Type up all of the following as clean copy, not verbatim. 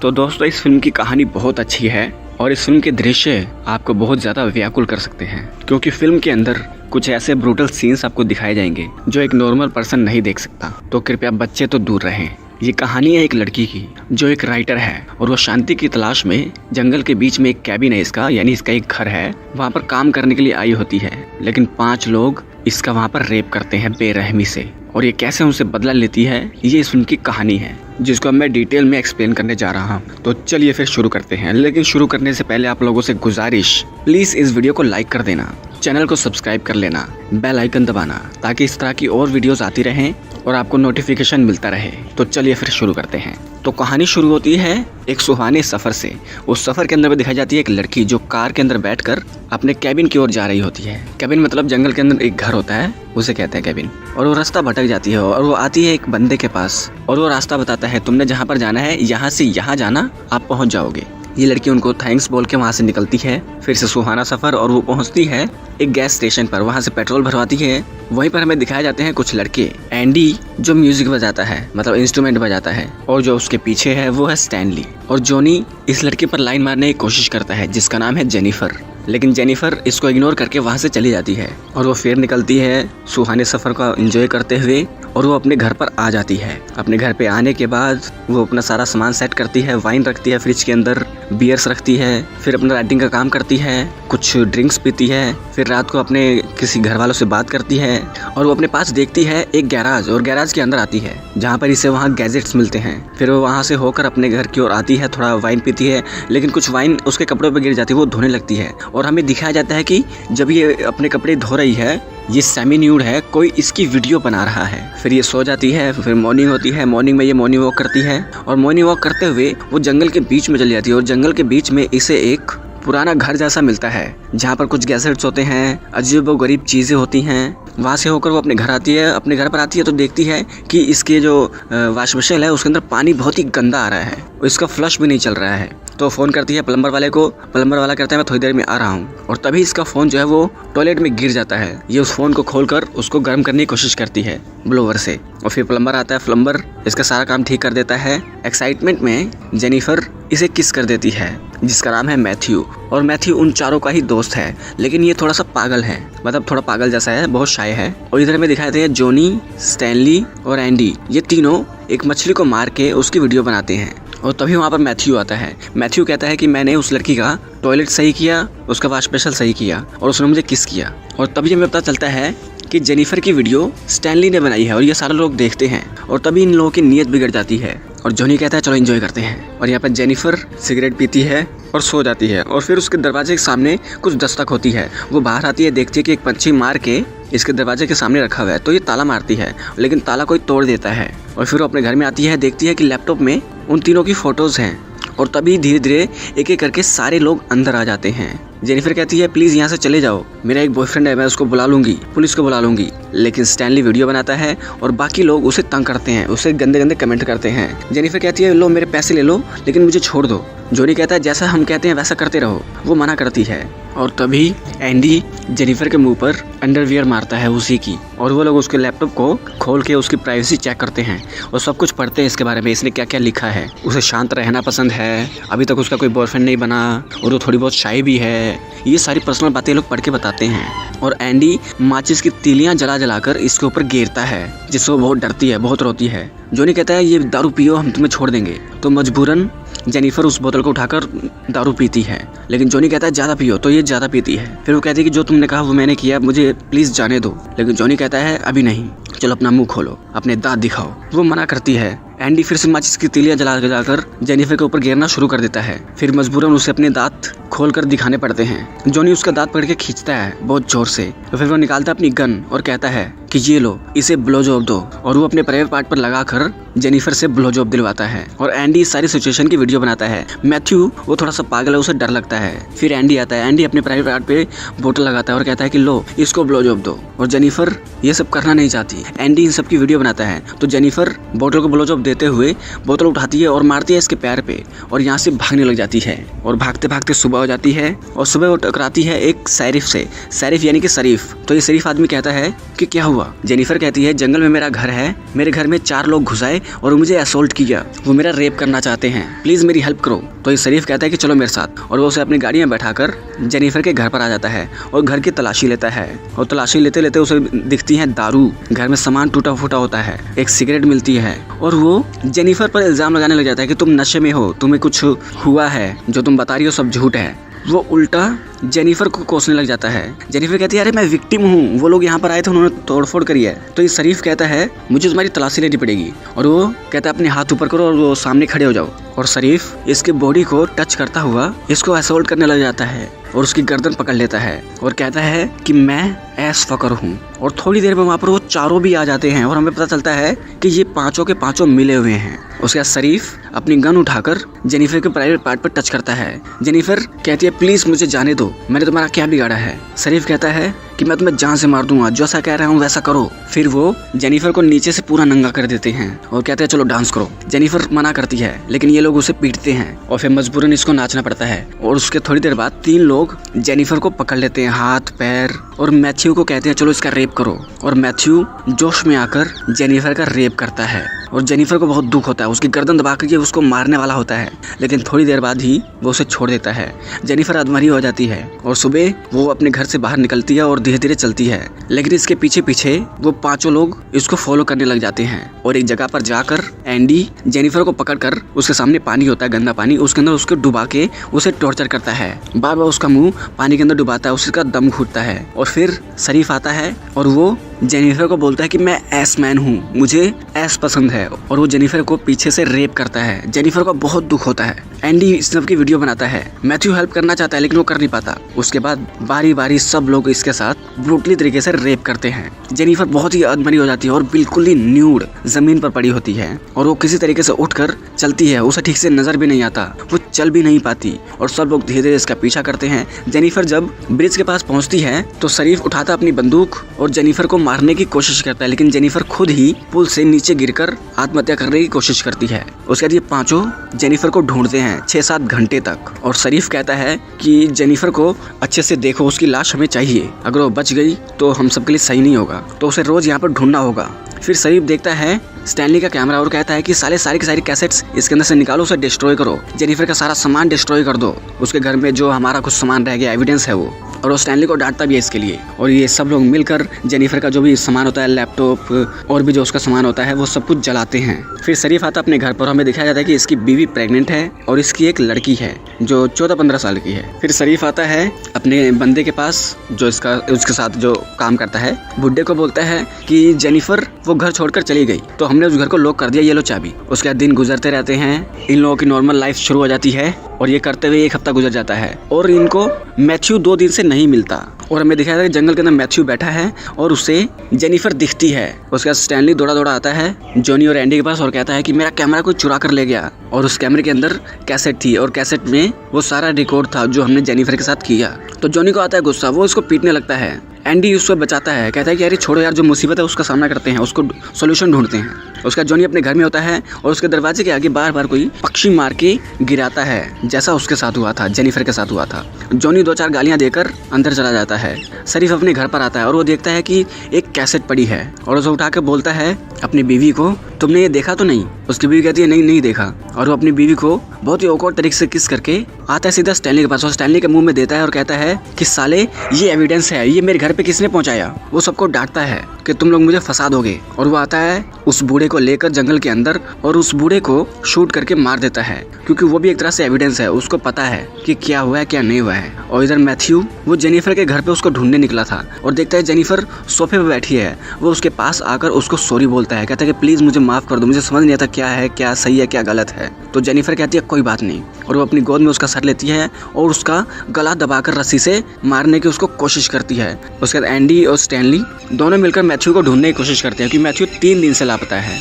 तो दोस्तों इस फिल्म की कहानी बहुत अच्छी है और इस फिल्म के दृश्य आपको बहुत ज़्यादा व्याकुल कर सकते हैं, क्योंकि फिल्म के अंदर कुछ ऐसे ब्रूटल सीन्स आपको दिखाए जाएंगे जो एक नॉर्मल पर्सन नहीं देख सकता। तो कृपया बच्चे तो दूर रहें। ये कहानी है एक लड़की की जो एक राइटर है और वो शांति की तलाश में जंगल के बीच में एक कैबिन है इसका, यानी इसका एक घर है, वहाँ पर काम करने के लिए आई होती है। लेकिन 5 लोग इसका वहाँ पर रेप करते हैं बेरहमी से, और ये कैसे उनसे बदला लेती है ये इस फिल्म की कहानी है, जिसको अब मैं डिटेल में एक्सप्लेन करने जा रहा हूँ। तो चलिए फिर शुरू करते हैं। लेकिन शुरू करने से पहले आप लोगों से गुजारिश, प्लीज़ इस वीडियो को लाइक कर देना, चैनल को सब्सक्राइब कर लेना, बेल आइकन दबाना, ताकि इस तरह की और वीडियोस आती रहें और आपको नोटिफिकेशन मिलता रहे। तो चलिए फिर शुरू करते हैं। तो कहानी शुरू होती है एक सुहाने सफ़र से। उस सफ़र के अंदर में दिखाई जाती है एक लड़की जो कार के अंदर बैठकर अपने कैबिन की ओर जा रही होती है। कैबिन मतलब जंगल के अंदर एक घर होता है, उसे कहते हैं कैबिन। और वो रास्ता भटक जाती है और वो आती है एक बंदे के पास और वो रास्ता बताता है, तुमने जहाँ पर जाना है यहाँ से यहाँ जाना, आप पहुँच जाओगे। ये लड़की उनको थैंक्स बोल के वहाँ से निकलती है। फिर से सुहाना सफ़र और वो पहुँचती है एक गैस स्टेशन पर, वहाँ से पेट्रोल भरवाती है। वहीं पर हमें दिखाए जाते हैं कुछ लड़के। एंडी जो म्यूजिक बजाता है, मतलब इंस्ट्रूमेंट बजाता है, और जो उसके पीछे है वो है स्टैनली। और जॉनी इस लड़के पर लाइन मारने की कोशिश करता है जिसका नाम है जेनिफर, लेकिन जेनिफर इसको इग्नोर करके वहाँ से चली जाती है। और वो फिर निकलती है सुहाने सफ़र का एंजॉय करते हुए, और वो अपने घर पर आ जाती है। अपने घर पे आने के बाद वो अपना सारा सामान सेट करती है, वाइन रखती है फ्रिज के अंदर, बियर्स रखती है, फिर अपना राइटिंग का काम करती है, कुछ ड्रिंक्स पीती है, फिर रात को अपने किसी घर वालों से बात करती है। और वो अपने पास देखती है एक गैराज, और गैराज के अंदर आती है जहाँ पर इसे वहाँ गैजेट्स मिलते हैं। फिर वो वहाँ से होकर अपने घर की ओर आती है, थोड़ा वाइन पीती है, लेकिन कुछ वाइन उसके कपड़ों पर गिर जाती है, वो धोने लगती है। और हमें दिखाया जाता है कि जब ये अपने कपड़े धो रही है, ये सेमी न्यूड है, कोई इसकी वीडियो बना रहा है। फिर ये सो जाती है। फिर मॉर्निंग होती है। मॉर्निंग में ये मॉर्निंग वॉक करती है, और मॉर्निंग वॉक करते हुए वो जंगल के बीच में चली जाती है। और जंगल के बीच में इसे एक पुराना घर जैसा मिलता है जहाँ पर कुछ गैजेट्स होते हैं, अजीबोगरीब चीज़ें होती हैं। वहाँ से होकर वो अपने घर आती है। अपने घर पर आती है तो देखती है कि इसके जो वॉश बेसिन है उसके अंदर पानी बहुत ही गंदा आ रहा है, इसका फ्लश भी नहीं चल रहा है। तो फ़ोन करती है प्लम्बर वाले को। प्लम्बर वाला कहता है मैं थोड़ी देर में आ रहा हूँ। और तभी इसका फ़ोन जो है वो टॉयलेट में गिर जाता है। ये उस फ़ोन को खोलकर उसको गर्म करने की कोशिश करती है ब्लोवर से, और फिर प्लम्बर आता है। प्लम्बर इसका सारा काम ठीक कर देता है। एक्साइटमेंट में जेनिफर इसे किस कर देती है, जिसका नाम है मैथ्यू। और मैथ्यू उन चारों का ही दोस्त है, लेकिन ये थोड़ा सा पागल है, मतलब थोड़ा पागल जैसा है, बहुत शाय है। और इधर में दिखाते हैं जॉनी, स्टैनली और एंडी, ये तीनों एक मछली को मार के उसकी वीडियो बनाते हैं। और तभी वहाँ पर मैथ्यू आता है। मैथ्यू कहता है कि मैंने उस लड़की का टॉयलेट सही किया, उसका वॉश बेसिन सही किया, और उसने मुझे किस किया। और तभी हमें पता चलता है कि जेनिफर की वीडियो स्टैनली ने बनाई है, और ये सारे लोग देखते हैं। और तभी इन लोगों की नीयत बिगड़ जाती है, और जॉनी कहता है चलो एंजॉय करते हैं। और यहाँ पर जेनिफर सिगरेट पीती है और सो जाती है। और फिर उसके दरवाजे के सामने कुछ दस्तक होती है। वो बाहर आती है, देखती है कि एक पंछी मार के इसके दरवाजे के सामने रखा हुआ है। तो ये ताला मारती है, लेकिन ताला कोई तोड़ देता है। और फिर वो अपने घर में आती है, देखती है कि लैपटॉप में उन तीनों की फ़ोटोज़ हैं। और तभी धीरे धीरे एक एक करके सारे लोग अंदर आ जाते हैं। जेनिफर कहती है प्लीज़ यहाँ से चले जाओ, मेरा एक बॉयफ्रेंड है, मैं उसको बुला लूँगी, पुलिस को बुला लूँगी। लेकिन स्टैनली वीडियो बनाता है और बाकी लोग उसे तंग करते हैं, उसे गंदे गंदे कमेंट करते हैं। जेनिफर कहती है लो मेरे पैसे ले लो, लेकिन मुझे छोड़ दो। जॉनी कहता है जैसा हम कहते हैं वैसा करते रहो, वो मना करती है। और तभी एंडी जेनिफर के मुंह पर अंडरवियर मारता है उसी की, और वो लोग उसके लैपटॉप को खोल के उसकी प्राइवेसी चेक करते हैं और सब कुछ पढ़ते हैं इसके बारे में, इसने क्या क्या लिखा है। उसे शांत रहना पसंद है, अभी तक उसका कोई बॉयफ्रेंड नहीं बना, और वो थोड़ी बहुत शाय भी है। ये सारी पर्सनल बातें लोग पढ़ के बताते हैं। और एंडी माचिस की तीलियां जला जलाकर इसके ऊपर गिरता है, जिससे वो बहुत डरती है, बहुत रोती है। जॉनी कहता है ये दारू पियो, हम तुम्हें छोड़ देंगे। तो मजबूरन जेनिफर उस बोतल को उठाकर दारू पीती है, लेकिन जॉनी कहता है ज़्यादा पियो, तो ये ज़्यादा पीती है। फिर वो कहती है कि जो तुमने कहा वो मैंने किया, मुझे प्लीज़ जाने दो। लेकिन जॉनी कहता है अभी नहीं, चलो अपना मुंह खोलो, अपने दांत दिखाओ। वो मना करती है। एंडी फिर से माचिस की तीलियां जलाकर जेनिफर के ऊपर गिरना शुरू कर देता है। फिर मजबूरन उसे अपने दांत खोलकर दिखाने पड़ते हैं। जॉनी उसका दांत पकड़ के खींचता है बहुत जोर से। तो फिर वो निकालता है अपनी गन और कहता है कि ये लो, इसे ब्लो जॉब दो। और वो अपने प्राइवेट पार्ट पर लगाकर जेनिफर से ब्लो जॉब दिलवाता है। और एंडी इस सारी सिचुएशन की वीडियो बनाता है। मैथ्यू वो थोड़ा सा पागल है, उसे डर लगता है। फिर एंडी आता है। एंडी अपने प्राइवेट पार्ट पे बोतल लगाता है और कहता है कि लो इसको ब्लो जॉब दो। और जेनिफर ये सब करना नहीं चाहती। एंडी इन सब की वीडियो बनाता है, तो जेनिफर बोतल को ब्लो जॉब देते हुए बोतल उठाती है और मारती है इसके पैर पे और यहाँ से भागने लग जाती है। और भागते भागते सुबह हो जाती है और सुबह वो टकराती है एक शरीफ से। शरीफ यानी कि शरीफ। तो ये शरीफ आदमी कहता है कि क्या हुआ। जेनिफर कहती है जंगल में मेरा घर है, मेरे घर में 4 लोग घुस आए और मुझे असोल्ट किया, वो मेरा रेप करना चाहते हैं, प्लीज मेरी हेल्प करो। तो ये शरीफ कहता है कि चलो मेरे साथ, और वो उसे अपनी गाड़ी में बैठाकर जेनिफर के घर पर आ जाता है और घर की तलाशी लेता है। और तलाशी लेते लेते उसे दिखती है दारू, घर में सामान टूटा फूटा होता है, एक सिगरेट मिलती है और वो जेनिफर पर इल्जाम लगाने लग जाता है कि तुम नशे में हो, तुम्हें कुछ हुआ है, जो तुम बता रही हो सब झूठ है। वो उल्टा जेनिफर को कोसने लग जाता है। जेनिफर कहती है अरे मैं विक्टिम हूँ, वो लोग यहाँ पर आए थे, उन्होंने तोड़फोड़ करी है। तो ये शरीफ कहता है मुझे तुम्हारी तलाशी लेनी पड़ेगी, और वो कहता है अपने हाथ ऊपर करो और वो सामने खड़े हो जाओ। और शरीफ इसके बॉडी को टच करता हुआ इसको असोल्ट करने लग जाता है और उसकी गर्दन पकड़ लेता है और कहता है कि मैं एस फकर हूँ। और थोड़ी देर में वहाँ पर वो चारों भी आ जाते हैं और हमें पता चलता है कि ये पांचों के पांचों मिले हुए हैं। उसके बाद शरीफ अपनी गन उठाकर जेनिफर के प्राइवेट पार्ट पर टच करता है। जेनिफर कहती है प्लीज मुझे जाने दो, मैंने तुम्हारा क्या बिगाड़ा है। शरीफ कहता है कि मैं तुम्हें जान से मार दूंगा, जैसा कह रहा हूँ वैसा करो। फिर वो जेनिफर को नीचे से पूरा नंगा कर देते हैं और कहते हैं चलो डांस करो। जेनिफर मना करती है लेकिन ये लोग उसे पीटते हैं और फिर मजबूरन इसको नाचना पड़ता है। और उसके थोड़ी देर बाद 3 लोग जेनिफर को पकड़ लेते हैं हाथ पैर और मैथ्यू को कहते हैं चलो इसका रेप करो। और मैथ्यू जोश में आकर जेनिफर का रेप करता है और जेनिफर को बहुत दुख होता है, उसकी गर्दन दबा कर उसको मारने वाला होता है, लेकिन थोड़ी देर बाद ही वो उसे छोड़ देता है। जेनिफर अधमरी हो जाती है और सुबह वो अपने घर से बाहर निकलती है और धीरे धीरे चलती है, लेकिन इसके पीछे पीछे वो 5 लोग इसको फॉलो करने लग जाते हैं। और एक जगह पर जाकर एंडी जेनिफर को पकड़कर, उसके सामने पानी होता है गंदा पानी, उसके अंदर उसको डुबा के उसे टॉर्चर करता है, बार बार उसका मुंह पानी के अंदर डुबाता है, उसका दम घुटता है। और फिर शरीफ आता है और वो जेनिफर को बोलता है कि मैं एस मैन हूँ, मुझे एस पसंद है, और वो जेनिफर को पीछे से रेप करता है। जेनिफर को बहुत दुख होता है। एंडी इस सब की वीडियो बनाता है, मैथ्यू हेल्प करना चाहता है लेकिन वो कर नहीं पाता। उसके बाद बारी बारी सब लोग इसके साथ ब्रूटली तरीके से रेप करते हैं। जेनिफर बहुत ही अधमरी हो जाती है और बिल्कुल ही न्यूड जमीन पर पड़ी होती है और वो किसी तरीके से उठकर चलती है, उसे ठीक से नजर भी नहीं आता, वो चल भी नहीं पाती और सब लोग धीरे धीरे इसका पीछा करते हैं। जेनिफर जब ब्रिज के पास पहुंचती है तो शरीफ उठाता अपनी बंदूक और जेनिफर को मारने की कोशिश करता है, लेकिन जेनिफर खुद ही पुल से नीचे गिरकर आत्महत्या करने की कोशिश करती है। उसके बाद ये 5 जेनिफर को ढूंढते हैं 6-7 घंटे तक और शरीफ कहता है कि जेनिफर को अच्छे से देखो, उसकी लाश हमें चाहिए, अगर वो बच गई तो हम सबके लिए सही नहीं होगा, तो उसे रोज यहाँ पर ढूंढना होगा। फिर शरीफ देखता है स्टैनली का कैमरा और कहता है कि सारी की सारी कैसेट्स इसके अंदर से निकालो, उसे डिस्ट्रॉय करो, जेनिफर का सारा सामान डिस्ट्रॉय कर दो, उसके घर में जो हमारा कुछ सामान रह गया एविडेंस है वो। और वो स्टैनली को डांटता भी है इसके लिए। और ये सब लोग मिलकर जेनिफर का जो भी सामान होता है, लैपटॉप और भी जो उसका सामान होता है, वो सब कुछ जलाते हैं। फिर शरीफ आता अपने घर पर, हमें दिखाया जाता है कि इसकी बीवी प्रेग्नेंट है और इसकी एक लड़की है जो 14-15 साल की है। फिर शरीफ आता है अपने बंदे के पास जो उसके साथ जो काम करता है, बुड्ढे को बोलता है कि जेनिफर वो घर छोड़कर चली गई, तो हमने उस घर को लॉक कर दिया, ये लो चाबी। उसके बाद दिन गुजरते रहते हैं, इन लोगों की नॉर्मल लाइफ शुरू हो जाती है और ये करते हुए 1 हफ्ता गुजर जाता है और इनको मैथ्यू 2 दिन से नहीं मिलता। और हमें दिखाया था कि जंगल के अंदर मैथ्यू बैठा है और उसे जेनिफर दिखती है। उसके बाद स्टैनली दौड़ा आता है जॉनी और एंडी के पास और कहता है कि मेरा कैमरा कोई चुरा कर ले गया, और उस कैमरे के अंदर कैसेट थी और कैसेट में वो सारा रिकॉर्ड था जो हमने जेनिफर के साथ किया। तो जॉनी को आता है गुस्सा, वो इसको पीटने लगता है। एंडी उसको बचाता है, कहता है कि यार छोड़ो यार, जो मुसीबत है उसका सामना करते हैं, उसको सॉल्यूशन ढूंढते हैं। उसका जॉनी अपने घर में होता है और उसके दरवाजे के आगे बार बार कोई पक्षी मार के गिराता है, जैसा उसके साथ हुआ था, जेनिफर के साथ हुआ था। जॉनी 2-4 गालियां देकर अंदर चला जाता है। शरीफ अपने घर पर आता है और वो देखता है कि एक कैसेट पड़ी है और उसे उठा के बोलता है अपनी बीवी को, तुमने ये देखा तो नहीं? उसकी बीवी कहती है नहीं देखा। और वो अपनी बीवी को बहुत ही ऑकवर्ड तरीके से किस करके आता है सीधा स्टैनली के पास और स्टैनली के मुंह में देता है और कहता है कि साले ये एविडेंस है, ये मेरे घर पे किसने पहुंचाया। वो सबको डांटता है कि तुम लोग मुझे फंसा दोगे। और वो आता है उस बूढ़े को लेकर जंगल के अंदर और उस बूढ़े को शूट करके मार देता है, क्योंकि वो भी एक तरह से एविडेंस है, उसको पता है कि क्या हुआ है क्या नहीं हुआ है। और इधर मैथ्यू वो जेनिफर के घर पे उसको ढूंढने निकला था और देखता है जेनिफर सोफे पे बैठी है। वो उसके पास आकर उसको सॉरी बोलता है, कहता है कि प्लीज मुझे माफ कर दो, मुझे समझ नहीं आता क्या है, क्या सही है क्या गलत है। तो जेनिफर कहती है कोई बात नहीं, और वो अपनी गोद में उसका सर लेती है और उसका गला दबाकर रस्सी से मारने की उसको कोशिश करती है। उसके बाद एंडी और स्टैनली दोनों मिलकर मैथ्यू को ढूंढने की कोशिश करते हैं, क्योंकि मैथ्यू 3 दिन से लापता है।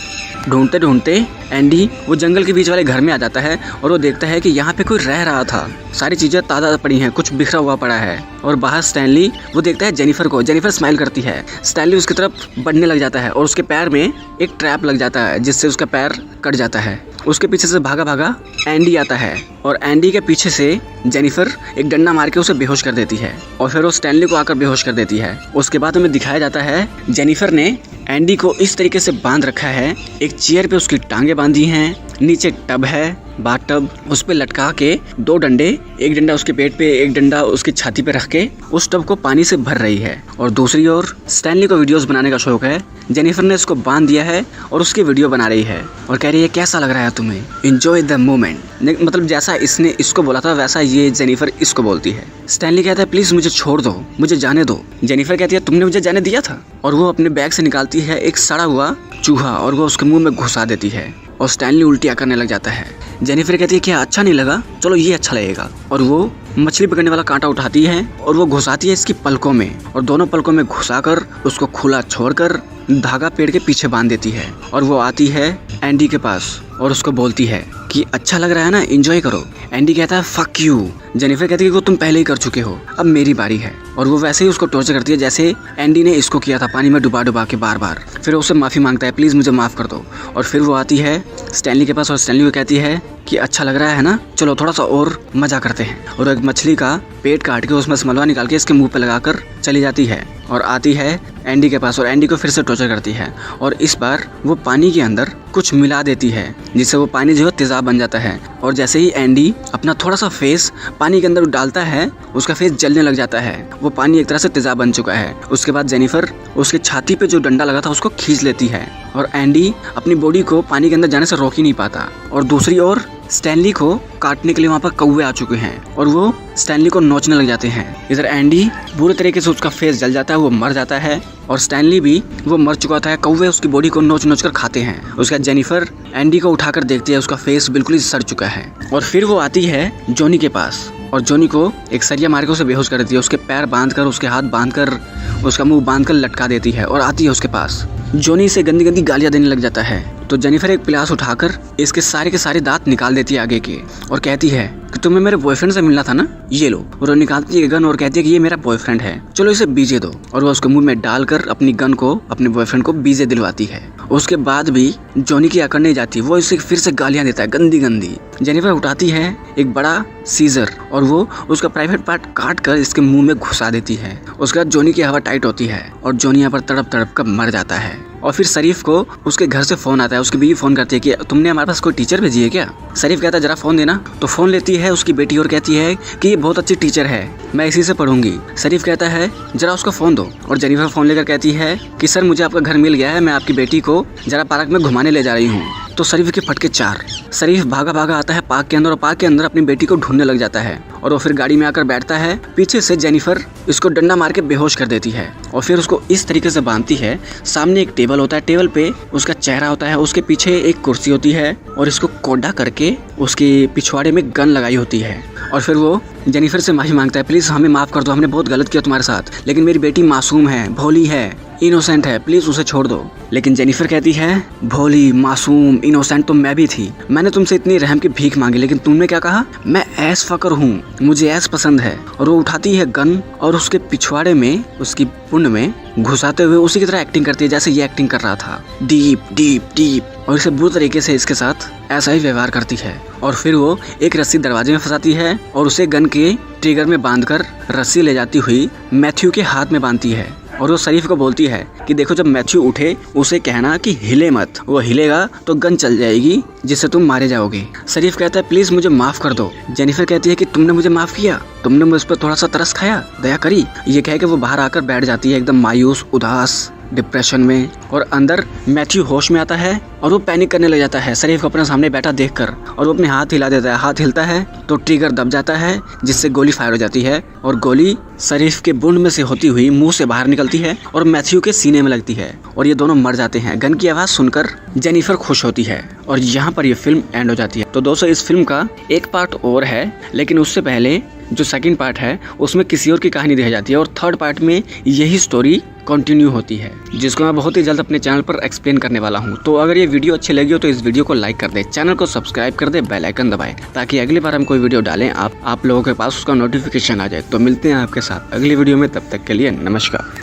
ढूंढते ढूंढते एंडी वो जंगल के बीच वाले घर में आ जाता है और वो देखता है कि यहाँ पे कोई रह रहा था। सारी चीजें ताज़ा पड़ी हैं, कुछ बिखरा हुआ पड़ा है। और बाहर स्टैनली वो देखता है जेनिफर को। जेनिफर स्माइल करती है। स्टैनली उसकी तरफ बढ़ने लग जाता है और उसके पैर में एक ट्रैप लग जाता है जिससे उसका पैर कट जाता है। उसके पीछे से भागा भागा एंडी आता है और एंडी के पीछे से जेनिफर एक डंडा मार के उसे बेहोश कर देती है और फिर वो स्टैनली को आकर बेहोश कर देती है। उसके बाद हमें दिखाया जाता है जेनिफर ने एंडी को इस तरीके से बांध रखा है, एक चेयर पे उसकी टांगे बांधी हैं, नीचे टब है, बाथ टब, उस पे लटका के 2 डंडे, एक डंडा उसके पेट पे, एक डंडा उसकी छाती पे रख के उस टब को पानी से भर रही है। और दूसरी ओर स्टैनली को वीडियोस बनाने का शौक है। जेनिफर ने इसको बांध दिया है और उसकी वीडियो बना रही है और कह रही है कैसा लग रहा है तुम्हें, एंजॉय द मोमेंट। मतलब जैसा इसने इसको बोला था वैसा ये जेनिफर इसको बोलती है। स्टैनली कहता है प्लीज मुझे छोड़ दो, मुझे जाने दो। जेनिफर कहती है तुमने मुझे जाने दिया था। और वो अपने बैग से निकालती है एक सड़ा हुआ चूहा और वो उसके मुंह में घुसा देती है और स्टैनली उल्टियाँ करने लग जाता है। जेनिफर कहती है क्या अच्छा नहीं लगा, चलो ये अच्छा लगेगा। और वो मछली पकड़ने वाला कांटा उठाती है और वो घुसाती है इसकी पलकों में और दोनों पलकों में घुसाकर उसको खुला छोड़कर धागा पेड़ के पीछे बांध देती है। और वो आती है एंडी के पास और उसको बोलती है कि अच्छा लग रहा है ना, एंजॉय करो। एंडी कहता है फक यू। जेनिफर कहती है कि वो तुम पहले ही कर चुके हो, अब मेरी बारी है। और वो वैसे ही उसको टॉर्चर करती है जैसे एंडी ने इसको किया था, पानी में डुबा डुबा के बार बार। फिर उससे माफ़ी मांगता है प्लीज़ मुझे माफ़ कर दो। और फिर वो आती है स्टैनली के पास और स्टैनली को कहती है कि अच्छा लग रहा है ना, चलो थोड़ा सा और मज़ा करते हैं। और एक मछली का पेट काट के उसमें से मलवा निकाल के इसके मुंह पे लगाकर चली जाती है और आती है एंडी के पास और एंडी को फिर से टॉर्चर करती है। और इस बार वो पानी के अंदर कुछ मिला देती है जिससे वो पानी जो है तेज़ाब बन जाता है। और जैसे ही एंडी अपना थोड़ा सा फेस पानी के अंदर डालता है उसका फेस जलने लग जाता है। वो पानी एक तरह से तेज़ाब बन चुका है। उसके बाद जेनिफर उसके छाती पे जो डंडा लगा था उसको खींच लेती है और एंडी अपनी बॉडी को पानी के अंदर जाने से रोक ही नहीं पाता। और दूसरी ओर स्टैनली को काटने के लिए वहाँ पर कौवे आ चुके हैं और वो स्टैनली को नोचने लग जाते हैं। इधर एंडी बुरे तरीके से उसका फेस जल जाता है, वो मर जाता है और स्टैनली भी वो मर चुका था। कौवे उसकी बॉडी को नोच नोच कर खाते हैं। उसके बाद जेनिफर एंडी को उठाकर देखती है, उसका फेस बिल्कुल ही सड़ चुका है। और फिर वो आती है जॉनी के पास और जॉनी को एक सरिया मार के उसे बेहोश कर देती है। उसके पैर बांधकर, उसके हाथ बांधकर, उसका मुंह बांधकर लटका देती है और आती है उसके पास। जॉनी से गंदी गंदी गालियां देने लग जाता है तो जेनिफर एक प्लास उठाकर इसके सारे दांत निकाल देती है आगे के और कहती है कि तुम्हें मेरे बॉयफ्रेंड से मिलना था ना, ये लो। और वो निकालती है गन और कहती है कि ये मेरा बॉयफ्रेंड है, चलो इसे बीजे दो। और वो उसके मुंह में डालकर अपनी गन को अपने बॉयफ्रेंड को बीजे दिलवाती है। उसके बाद भी जॉनी की अकड़ नहीं जाती, वो इसे फिर से गालियां देता है गंदी गंदी। जेनिफर उठाती है एक बड़ा सीजर और वो उसका प्राइवेट पार्ट काट कर इसके मुंह में घुसा देती है। उसके बाद जॉनी की हवा टाइट होती है और जॉनी यहाँ पर तड़प तड़प कर मर जाता है। और फिर शरीफ को उसके घर से फोन आता है। उसकी बीवी फोन करती है कि तुमने हमारे पास कोई टीचर भेजी है क्या। शरीफ कहता है जरा फोन देना। तो फोन लेती है उसकी बेटी और कहती है कि ये बहुत अच्छी टीचर है, मैं इसी से पढ़ूंगी। शरीफ कहता है जरा उसको फोन दो और जेनिफर फोन लेकर कहती है कि सर मुझे आपका घर मिल गया है, मैं आपकी बेटी को जरा पार्क में घुमाने ले जा रही हूँ। तो शरीफ के फटके 4। शरीफ भागा भागा आता है पार्क के अंदर और पार्क के अंदर अपनी बेटी को ढूंढने लग जाता है और वो फिर गाड़ी में आकर बैठता है। पीछे से जेनिफर इसको डंडा मार के बेहोश कर देती है और फिर उसको इस तरीके से बांधती है। सामने एक टेबल होता है, टेबल पे उसका चेहरा होता है, उसके पीछे एक कुर्सी होती है और इसको कोडा करके उसके पिछवाड़े में गन लगाई होती है। और फिर वो जेनिफर से माफ़ी मांगता है, प्लीज़ हमें माफ़ कर दो, हमने बहुत गलत किया तुम्हारे साथ, लेकिन मेरी बेटी मासूम है, भोली है, इनोसेंट है, प्लीज़ उसे छोड़ दो। लेकिन जेनिफर कहती है भोली, मासूम, इनोसेंट तो मैं भी थी, मैंने तुमसे इतनी रहम की भीख मांगी, लेकिन तुमने क्या कहा, मैं ऐस फकर हूँ, मुझे ऐस पसंद है। और वो उठाती है गन और उसके पिछवाड़े में, उसकी पुंड में घुसाते हुए उसी की तरह एक्टिंग करती है जैसे ये एक्टिंग कर रहा था, डीप डीप डीप। और इसे बुरी तरीके से इसके साथ ऐसा ही व्यवहार करती है। और फिर वो एक रस्सी दरवाजे में फंसाती है और उसे गन के ट्रिगर में बांधकर रस्सी ले जाती हुई मैथ्यू के हाथ में बांधती है। और वो शरीफ को बोलती है कि देखो जब मैथ्यू उठे उसे कहना कि हिले मत, वो हिलेगा तो गन चल जाएगी जिससे तुम मारे जाओगे। शरीफ कहता है प्लीज मुझे माफ कर दो। जेनिफर कहती है कि तुमने मुझे माफ किया, तुमने मुझ पर थोड़ा सा तरस खाया, दया करी। ये कह के वो बाहर आकर बैठ जाती है एकदम मायूस, उदास, डिप्रेशन में। और अंदर मैथ्यू होश में आता है और वो पैनिक करने लग जाता है शरीफ को अपने सामने बैठा देखकर। और वो अपने हाथ हिला देता है, हाथ हिलता है तो ट्रिगर दब जाता है जिससे गोली फायर हो जाती है और गोली शरीफ के बुंड में से होती हुई मुंह से बाहर निकलती है और मैथ्यू के सीने में लगती है और ये दोनों मर जाते हैं। गन की आवाज़ सुनकर जेनिफर खुश होती है और यहाँ पर ये फिल्म एंड हो जाती है। तो दोस्तों इस फिल्म का एक पार्ट और है, लेकिन उससे पहले जो सेकंड पार्ट है उसमें किसी और की कहानी दिखाई जाती है और थर्ड पार्ट में यही स्टोरी कंटिन्यू होती है, जिसको मैं बहुत ही जल्द अपने चैनल पर एक्सप्लेन करने वाला हूँ। तो अगर ये वीडियो अच्छी लगी हो तो इस वीडियो को लाइक कर दे, चैनल को सब्सक्राइब कर दे, बेल आइकन दबाएं, ताकि अगली बार हम कोई वीडियो डालें आप लोगों के पास उसका नोटिफिकेशन आ जाए। तो मिलते हैं आपके साथ अगली वीडियो में, तब तक के लिए नमस्कार।